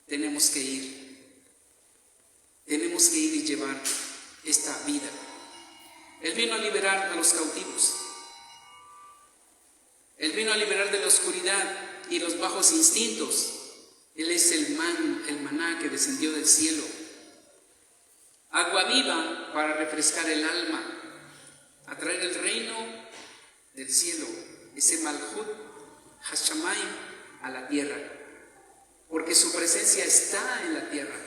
Tenemos que ir y llevar esta vida. Él vino a liberar a los cautivos. Él vino a liberar de la oscuridad y los bajos instintos. Él es el maná que descendió del cielo. Agua viva para refrescar el alma, a traer el reino del cielo, ese Malhut Hashamayim a la tierra, porque su presencia está en la tierra,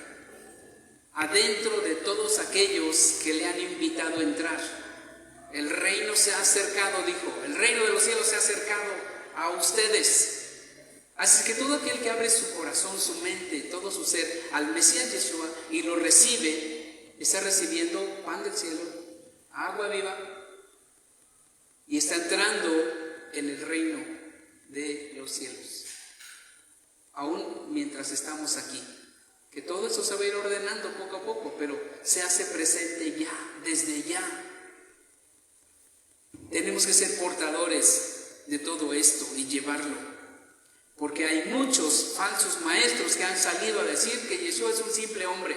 adentro de todos aquellos que le han invitado a entrar. El reino se ha acercado, dijo, el reino de los cielos se ha acercado a ustedes. Así que todo aquel que abre su corazón, su mente, todo su ser al Mesías Yeshua y lo recibe, está recibiendo pan del cielo, agua viva entrando en el reino de los cielos, aún mientras estamos aquí. Que todo eso se va a ir ordenando poco a poco, pero se hace presente ya, desde ya. Tenemos que ser portadores de todo esto y llevarlo, porque hay muchos falsos maestros que han salido a decir que Yeshua es un simple hombre,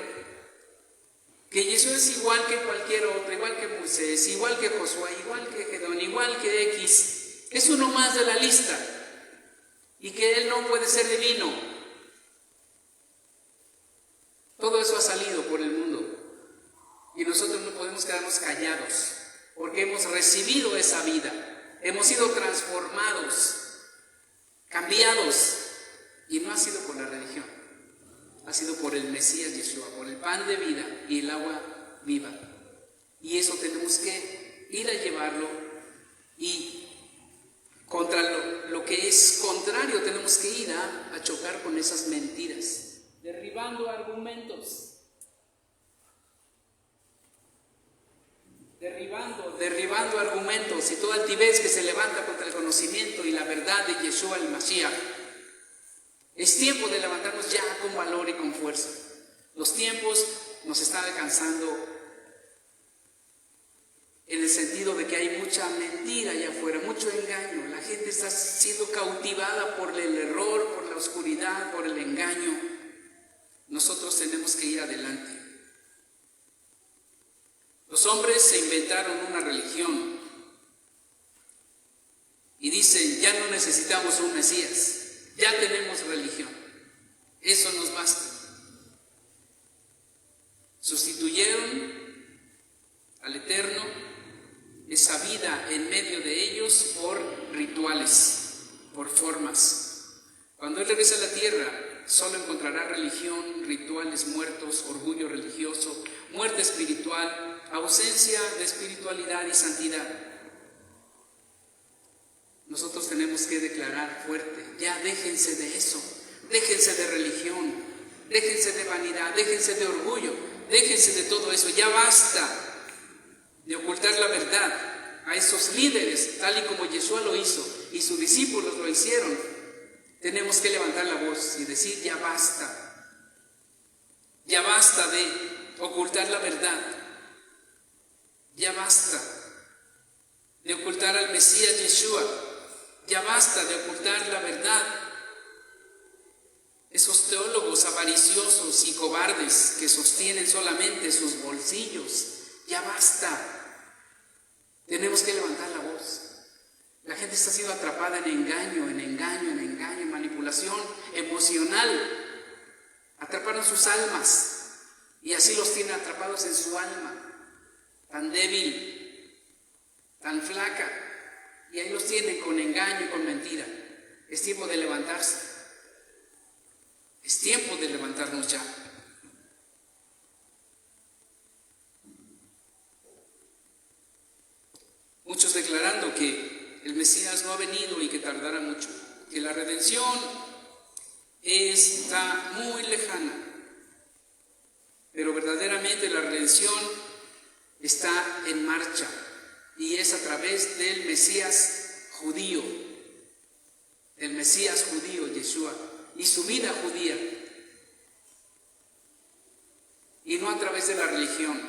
que Yeshua es igual que cualquier otro, igual que Moisés, igual que Josué, igual que Gedón, igual que X, es uno más de la lista, y que él no puede ser divino. Todo eso ha salido por el mundo, y nosotros no podemos quedarnos callados, porque hemos recibido esa vida, hemos sido transformados, cambiados, y no ha sido por la religión, ha sido por el Mesías Yeshua, por el pan de vida y el agua viva. Y eso tenemos que ir a llevarlo, y contra lo que es contrario tenemos que ir a chocar con esas mentiras, derribando argumentos, derribando argumentos y toda altivez que se levanta contra el conocimiento y la verdad de Yeshua el Mashiach. Es tiempo de levantarnos ya con valor y con fuerza. Los tiempos nos están alcanzando en el sentido de que hay mucha mentira allá afuera, mucho engaño. La gente está siendo cautivada por el error, por la oscuridad, por el engaño. Nosotros tenemos que ir adelante. Los hombres se inventaron una religión y dicen, ya no necesitamos un Mesías, ya tenemos religión, eso nos basta. Sustituyeron al Eterno, esa vida en medio de ellos, por rituales, por formas. Cuando Él regrese a la tierra, solo encontrará religión, rituales muertos, orgullo religioso, muerte espiritual, ausencia de espiritualidad y santidad. Nosotros tenemos que declarar fuerte, ya déjense de eso, déjense de religión, déjense de vanidad, déjense de orgullo, déjense de todo eso, ya basta de ocultar la verdad a esos líderes, tal y como Yeshua lo hizo y sus discípulos lo hicieron. Tenemos que levantar la voz y decir, ya basta de ocultar la verdad, ya basta de ocultar al Mesías Yeshua, ya basta de ocultar la verdad. Esos teólogos avariciosos y cobardes que sostienen solamente sus bolsillos, ya basta. Tenemos que levantar la voz. La gente está siendo atrapada en engaño, en manipulación emocional. Atraparon sus almas y así los tienen atrapados en su alma, tan débil, tan flaca, y ahí los tienen con engaño y con mentira. Es tiempo de levantarse. Es tiempo de levantarnos ya. Muchos declarando que el Mesías no ha venido y que tardará mucho, que la redención está muy lejana, pero verdaderamente la redención está en marcha y es a través del Mesías judío, Yeshua, y su vida judía, y no a través de la religión,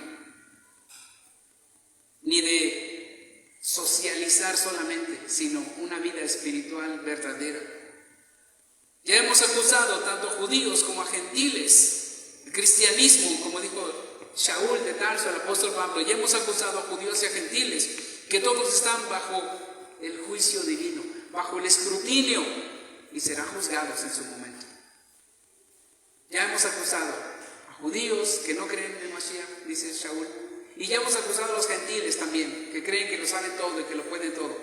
ni de socializar solamente, sino una vida espiritual verdadera. Ya hemos acusado tanto a judíos como a gentiles, el cristianismo, como dijo Shaul de Tarso, el apóstol Pablo, ya hemos acusado a judíos y a gentiles, que todos están bajo el juicio divino, bajo el escrutinio, y serán juzgados en su momento. Ya hemos acusado a judíos que no creen en el Mashiach, dice Shaul, y ya hemos acusado a los gentiles también, que creen que lo saben todo y que lo pueden todo.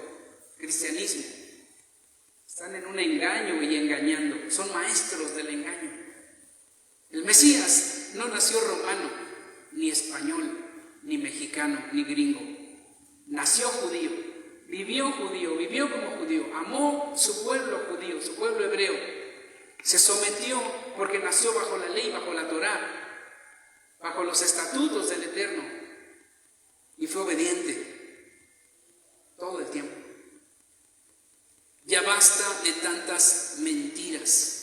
Cristianismo. Están en un engaño y engañando. Son maestros del engaño. El Mesías no nació romano, ni español, ni mexicano, ni gringo. Nació judío, vivió como judío, amó su pueblo judío, su pueblo hebreo. Se sometió porque nació bajo la ley, bajo la Torá, bajo los estatutos del Eterno. Y fue obediente todo el tiempo. Ya basta de tantas mentiras.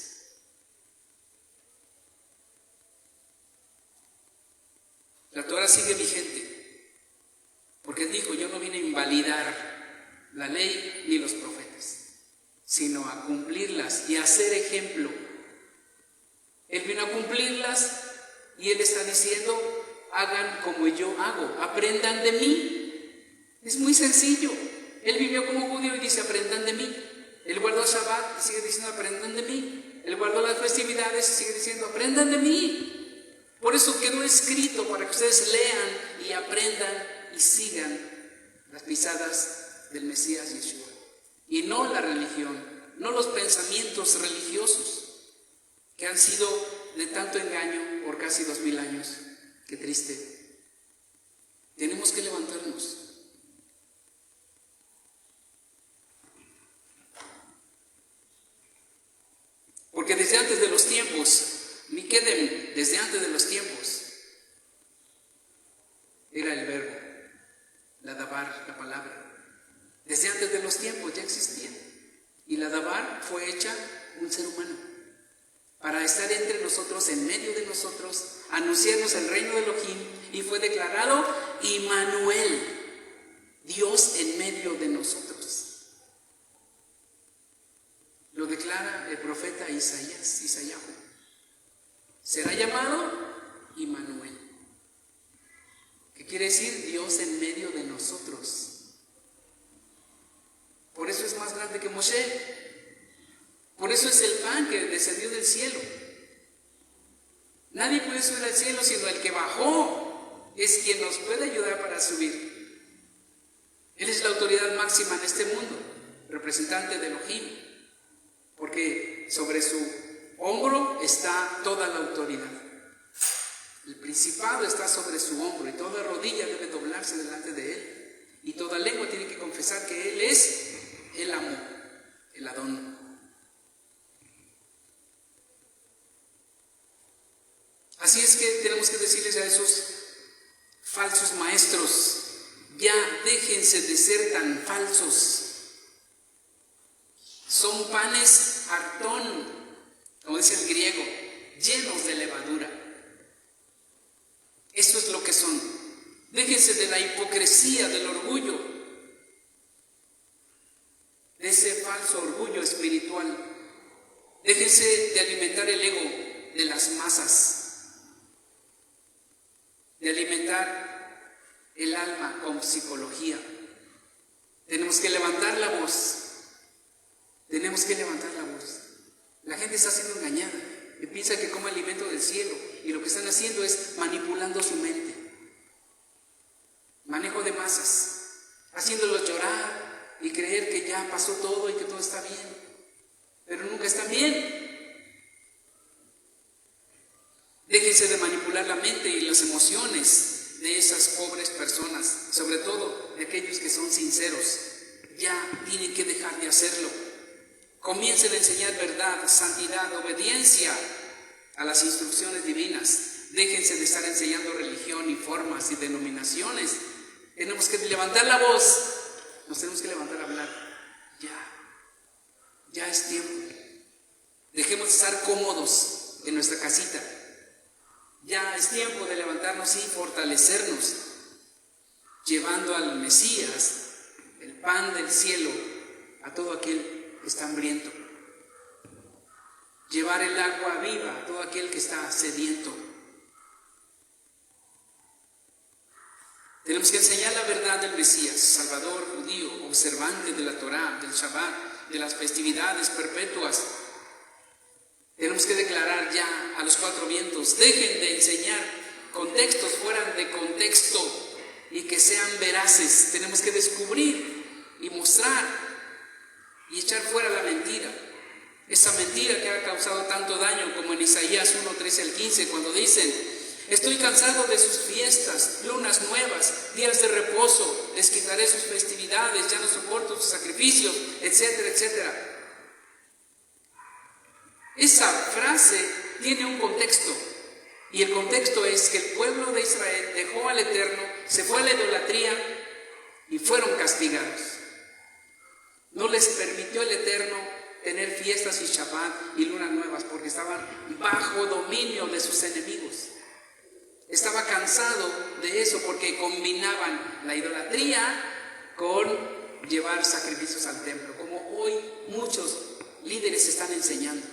La Torah sigue vigente, porque Él dijo: yo no vine a invalidar la ley ni los profetas, sino a cumplirlas y a ser ejemplo. Él vino a cumplirlas y Él está diciendo: hagan como yo hago, aprendan de mí. Es muy sencillo. Él vivió como judío y dice: aprendan de mí. Él guardó el Shabbat y sigue diciendo: aprendan de mí. Él guardó las festividades y sigue diciendo: aprendan de mí. Por eso quedó escrito, para que ustedes lean y aprendan y sigan las pisadas del Mesías Yeshua. Y no la religión, no los pensamientos religiosos que han sido de tanto engaño por casi 2000 años. Qué triste. Tenemos que levantarnos. Porque desde antes de los tiempos, Miquedem, desde antes de los tiempos, era el verbo, la dabar, la palabra. Desde antes de los tiempos ya existía. Y la dabar fue hecha un ser humano, para estar entre nosotros, en medio de nosotros, anunciarnos el reino de Elohim, y fue declarado Immanuel, Dios en medio de nosotros. Lo declara el profeta Isaías. Será llamado Immanuel, que quiere decir Dios en medio de nosotros. Por eso es más grande que Moshe. Por eso es el pan que descendió del cielo. Nadie puede subir al cielo sino el que bajó. Es quien nos puede ayudar para subir. Él es la autoridad máxima en este mundo, representante de Elohim, porque sobre su hombro está toda la autoridad. El principado está sobre su hombro y toda rodilla debe doblarse delante de él. Y toda lengua tiene que confesar que él es el amo, el Adón. Así es que tenemos que decirles a esos falsos maestros: ya déjense de ser tan falsos. Son panes hartón, como dice el griego, llenos de levadura. Eso es lo que son. Déjense de la hipocresía, del orgullo, de ese falso orgullo espiritual. Déjense de alimentar el ego de las masas, de alimentar el alma con psicología. Tenemos que levantar la voz. Tenemos que levantar la voz. La gente está siendo engañada y piensa que come alimento del cielo, y lo que están haciendo es manipulando su mente. Manejo de masas, haciéndolos llorar y creer que ya pasó todo y que todo está bien, pero nunca están bien. Déjense de manipular la mente y las emociones de esas pobres personas, sobre todo de aquellos que son sinceros. Ya tienen que dejar de hacerlo. Comiencen a enseñar verdad, santidad, obediencia a las instrucciones divinas. Déjense de estar enseñando religión y formas y denominaciones. Tenemos que levantar la voz. Nos tenemos que levantar a hablar. Ya es tiempo. Dejemos de estar cómodos en nuestra casita. Ya es tiempo de levantarnos y fortalecernos, llevando al Mesías, el pan del cielo, a todo aquel que está hambriento. Llevar el agua viva a todo aquel que está sediento. Tenemos que enseñar la verdad del Mesías, Salvador, judío, observante de la Torah, del Shabbat, de las festividades perpetuas. Tenemos que declarar ya a los cuatro vientos: dejen de enseñar contextos fuera de contexto y que sean veraces. Tenemos que descubrir y mostrar y echar fuera la mentira. Esa mentira que ha causado tanto daño, como en Isaías 1, 13 al 15, cuando dicen: estoy cansado de sus fiestas, lunas nuevas, días de reposo, les quitaré sus festividades, ya no soporto sus sacrificios, etcétera, etcétera. Esa frase tiene un contexto, y el contexto es que el pueblo de Israel dejó al Eterno, se fue a la idolatría y fueron castigados. No les les permitió el Eterno tener fiestas y Shabbat y lunas nuevas, porque estaban bajo dominio de sus enemigos. Estaba cansado de eso porque combinaban la idolatría con llevar sacrificios al templo, como hoy muchos líderes están enseñando.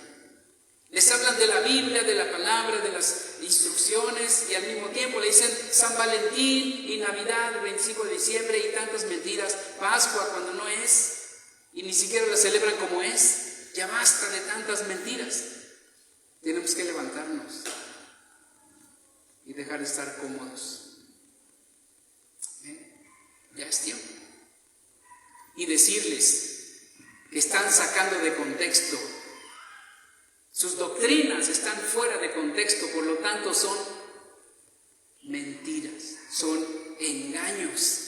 Les hablan de la Biblia, de la palabra, de las instrucciones, y al mismo tiempo le dicen San Valentín y Navidad, 25 de diciembre y tantas mentiras, Pascua cuando no es, y ni siquiera la celebran como es. Ya basta de tantas mentiras. Tenemos que levantarnos y dejar de estar cómodos. Ya es tiempo. Y decirles que están sacando de contexto. Sus doctrinas están fuera de contexto, por lo tanto son mentiras, son engaños.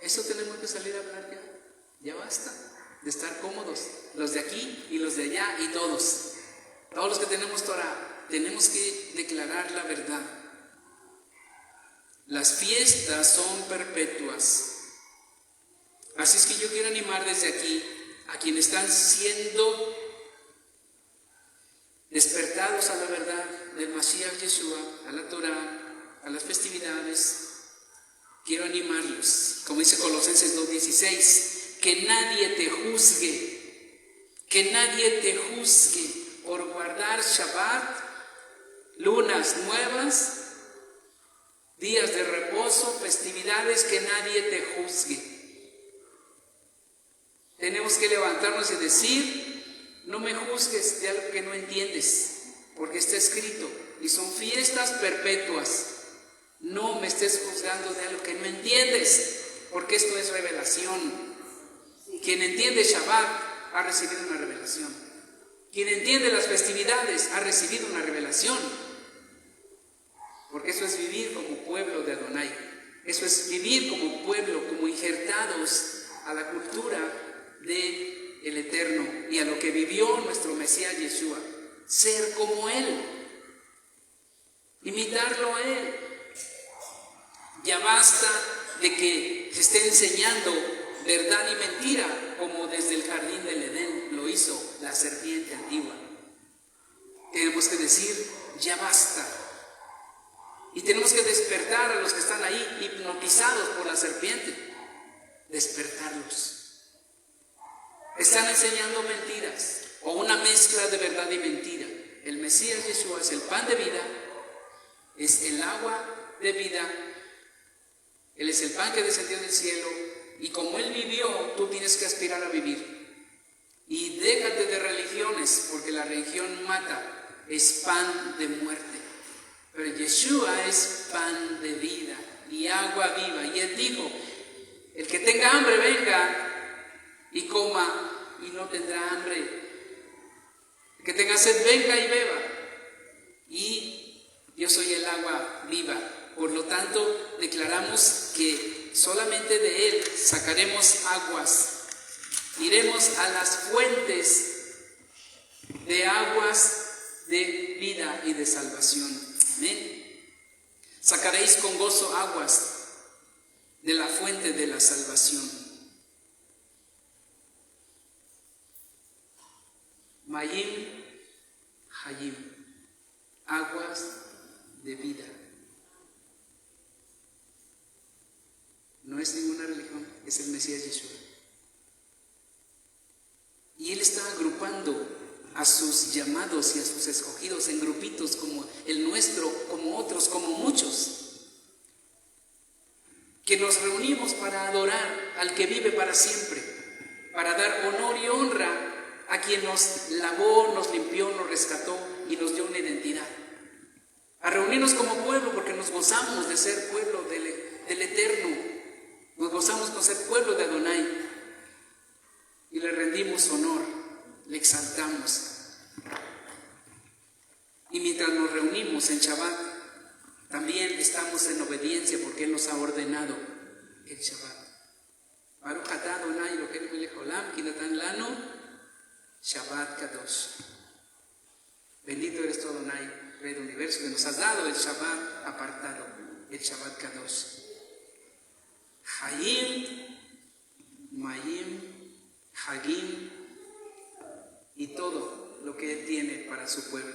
Eso tenemos que salir a hablar ya. Ya basta de estar cómodos, los de aquí y los de allá y todos. Todos los que tenemos Torah, tenemos que declarar la verdad. Las fiestas son perpetuas. Así es que yo quiero animar desde aquí a quienes están siendo despertados a la verdad del Mashiach Yeshua, a la Torah, a las festividades. Quiero animarlos, como dice Colosenses 2:16, que nadie te juzgue por guardar Shabbat, lunas nuevas, días de reposo, festividades, que nadie te juzgue. Tenemos que levantarnos y decir: no me juzgues de algo que no entiendes, porque está escrito, y son fiestas perpetuas. No me estés juzgando de algo que no entiendes, porque esto es revelación. Quien entiende Shabbat ha recibido una revelación. Quien entiende las festividades ha recibido una revelación. Porque eso es vivir como pueblo de Adonai. Eso es vivir como pueblo, como injertados a la cultura del Eterno y a lo que vivió nuestro Mesías Yeshua. Ser como Él, imitarlo a Él. Ya basta de que se esté enseñando verdad y mentira, como desde el jardín del Edén lo hizo la serpiente antigua. Tenemos que decir: ya basta. Y tenemos que despertar a los que están ahí hipnotizados por la serpiente. Despertarlos. Están enseñando mentiras o una mezcla de verdad y mentira. El Mesías Yeshua es el pan de vida, es el agua de vida. Él es el pan que descendió del cielo, y como Él vivió, tú tienes que aspirar a vivir. Y déjate de religiones, porque la religión mata, es pan de muerte. Pero Yeshua es pan de vida y agua viva. Y Él dijo: el que tenga hambre venga y coma, y no tendrá hambre. El que tenga sed venga y beba. Y yo soy el agua viva. Por lo tanto, declaramos que solamente de Él sacaremos aguas. Iremos a las fuentes de aguas de vida y de salvación. Amén. Sacaréis con gozo aguas de la fuente de la salvación. Mayim Hayim, aguas de vida. No es ninguna religión, es el Mesías Yeshua. Y Él está agrupando a sus llamados y a sus escogidos en grupitos como el nuestro, como otros, como muchos, que nos reunimos para adorar al que vive para siempre, para dar honor y honra a quien nos lavó, nos limpió, nos rescató y nos dio una identidad. A reunirnos como pueblo porque nos gozamos de ser pueblo del Eterno. Nos gozamos con ser pueblo de Adonai y le rendimos honor, le exaltamos. Y mientras nos reunimos en Shabbat, también estamos en obediencia porque Él nos ha ordenado el Shabbat. Baruch atah Adonai Eloheinu melech haolam ki natan lanu Shabbat kadosh. Bendito eres tú, Adonai, Rey del universo, que nos has dado el Shabbat apartado, el Shabbat kadosh. Hayim, Mayim, Hagim y todo lo que Él tiene para su pueblo.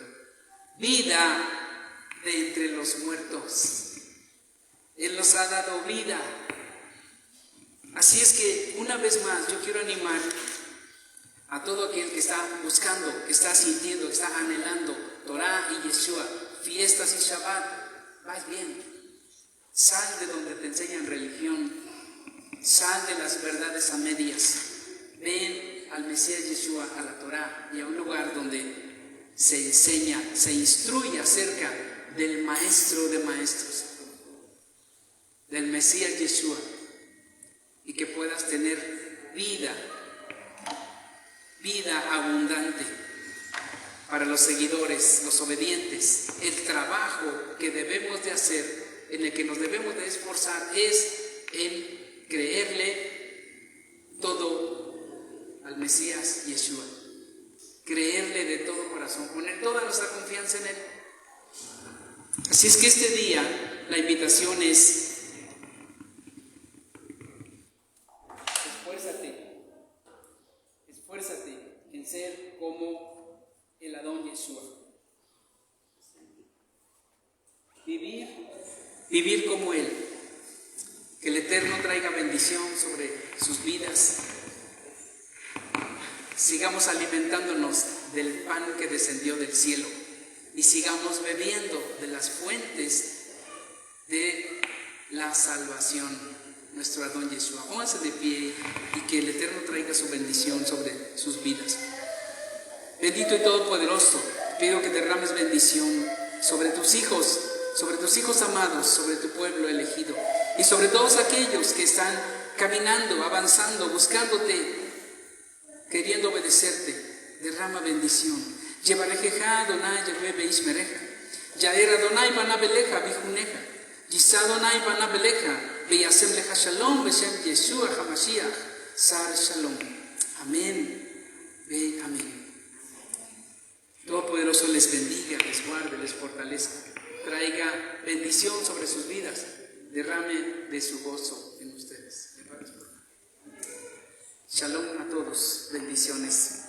Vida de entre los muertos. Él nos ha dado vida. Así es que una vez más yo quiero animar a todo aquel que está buscando, que está sintiendo, que está anhelando Torah y Yeshua, fiestas y Shabbat. Vas bien. Sal de donde te enseñan religión. Sal de las verdades a medias. Ven al Mesías Yeshua, a la Torah y a un lugar donde se enseña, se instruye acerca del Maestro de Maestros, del Mesías Yeshua, y que puedas tener vida abundante para los seguidores, los obedientes. El trabajo que debemos de hacer, en el que nos debemos de esforzar, es en creerle todo al Mesías Yeshua, creerle de todo corazón, poner toda nuestra confianza en Él. Así es que este día la invitación es: esfuérzate en ser como el Adón Yeshua. Vivir como Él. Que el Eterno traiga bendición sobre sus vidas. Sigamos alimentándonos del pan que descendió del cielo y sigamos bebiendo de las fuentes de la salvación. Nuestro Adón Yeshua. Pónganse de pie y que el Eterno traiga su bendición sobre sus vidas. Bendito y todopoderoso, pido que derrames bendición sobre tus hijos amados, sobre tu pueblo elegido y sobre todos aquellos que están caminando, avanzando, buscándote, queriendo obedecerte. Derrama bendición. Yevarejeja Adonai Yahweh beishmereja, Yaer Adonai banabeleja bijuneja, Yisa Adonai banabeleja, Beyasem leja shalom, Beshem Yeshua HaMashiach, Sar Shalom. Amén. Ve, amén. Todopoderoso les bendiga, les guarde, les fortalezca, traiga bendición sobre sus vidas, derrame de su gozo en ustedes. Shalom a todos, bendiciones.